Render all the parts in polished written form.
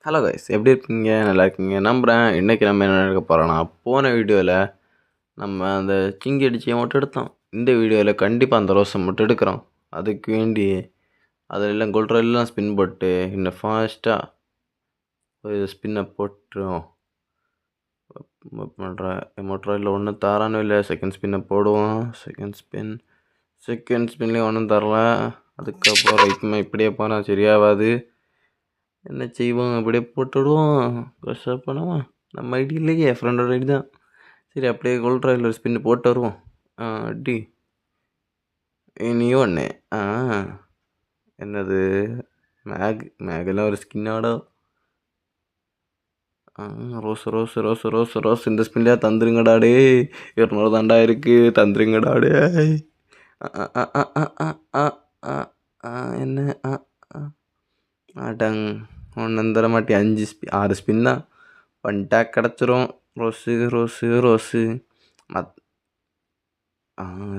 Hello guys, எப்படி இருக்கீங்க? நல்லா இருக்கீங்க நம்புகிறேன். இன்றைக்கி நம்ம என்ன எடுக்க போகிறோன்னா, போன வீடியோவில் நம்ம அந்த சிங்கி அடிச்சியை மட்டும் எடுத்தோம். இந்த வீடியோவில் கண்டிப்பாக அந்த ரோஸை மட்டும் எடுக்கிறோம். அதுக்கு வேண்டி அதெல்லாம் கோல்ட்ரெல்லாம் ஸ்பின் போட்டு இன்னும் ஃபாஸ்ட்டாக ஒரு ஸ்பின்னை போட்டுரும். மோட்ரில் ஒன்றும் தாரானோ இல்லை. செகண்ட் ஸ்பின்னை போடுவோம். செகண்ட் ஸ்பின்லேயும் ஒன்றும் தரல. அதுக்கப்புறம் இப்படியே போனால் சரியாகாது. என்ன செய்வோம்? அப்படியே போட்டுவிடுவோம். கஷ்டப்படுவோம். நம்ம ஐடி இல்லையே, ஃப்ரெண்டோட ஐடி தான். சரி, அப்படியே கோல்ட்ராயில் ஒரு ஸ்பின்னு போட்டு வருவோம். அடி நீ ஒன்று. என்னது மேகெல்லாம் ஒரு ஸ்கின்னாடா. ரோஸ் இந்த ஸ்பின்லையா? தந்துருங்கடா டே. 200 தாண்டா இருக்குது, தந்துருங்கடா டே. என்ன அடங் ஒன்றும் தர மாட்டேன். 6 ஸ்பின் தான் பண்ணிட்டா கிடச்சிரும். ரோஸு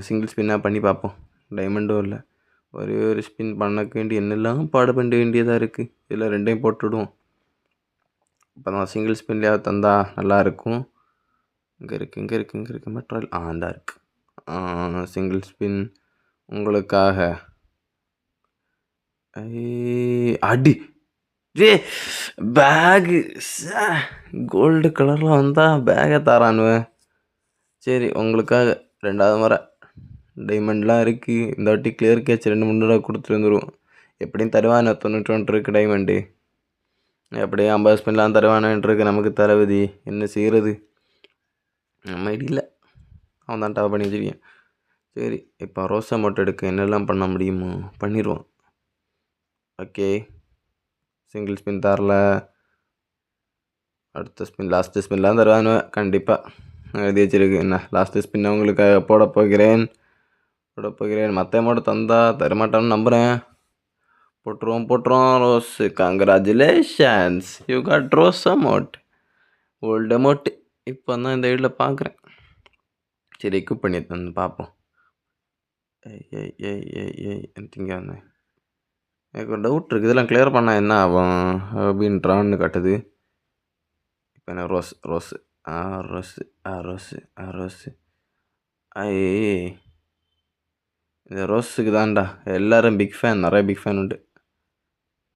சிங்கிள் ஸ்பின்னாக பண்ணி பார்ப்போம். டைமண்டும் இல்லை. ஒரே ஒரு ஸ்பின் பண்ணக்க வேண்டி என்னெல்லாம் பாடு பண்ண வேண்டியதாக இருக்குது. இதில் ரெண்டையும் போட்டுவிடுவோம். இப்போ தான் சிங்கிள் ஸ்பின்லேயாவது தந்தால் நல்லாயிருக்கும். இங்கே இருக்குது மெட்ரால். இந்த இருக்குது. சிங்கிள் ஸ்பின் உங்களுக்காக. அடி பேகு கோல்டு கலரில் வந்தால் பேகை தரானுவேன். சரி, உங்களுக்காக 2வது முறை டைமண்ட்லாம் இருக்குது. இந்த வாட்டி கிளியர் கேட்ச் 2-3 தடவை கொடுத்துட்டு வந்துடுவோம். எப்படியும் தருவானு 91 இருக்குது டைமண்டு. எப்படியும் 50 ஸ்பின்லாம் தருவானுன்றிருக்கு நமக்கு தளபதி. என்ன செய்கிறது? நம்ம ஐடியில் அவன் தான் டாப் பண்ணி வச்சுருக்கேன். சரி, இப்போ ரோஸை மட்டும் எடுக்க என்னெல்லாம் பண்ண முடியுமோ பண்ணிடுவோம். ஓகே, சிங்கிள் ஸ்பின் தரல. அடுத்த ஸ்பின் லாஸ்ட்டு ஸ்பின்லாம் தருவானுவேன் கண்டிப்பாக. எழுதி வச்சிருக்கு. என்ன லாஸ்ட்டு ஸ்பின் அவங்களுக்காக போட போகிறேன். மற்ற அமௌண்ட் தந்தால் தரமாட்டான்னு நம்புகிறேன். போட்டுருவோம். Rose, congratulations, you got rose amount, old amount. இப்போ தான் இந்த வீட்டில் பார்க்குறேன். சரி, எக்யூப் பண்ணி தந்து பார்ப்போம். திங்க வந்தேன். எனக்கு ஒரு டவுட் இருக்குது. இதெல்லாம் கிளியர் பண்ணால் என்ன ஆகும் அப்படின்றான்னு காட்டுது. இப்போ என்ன ரோஸு இந்த ரோஸுக்கு தான்டா எல்லோரும் பிக் ஃபேன். நிறைய பிக் ஃபேன் உண்டு.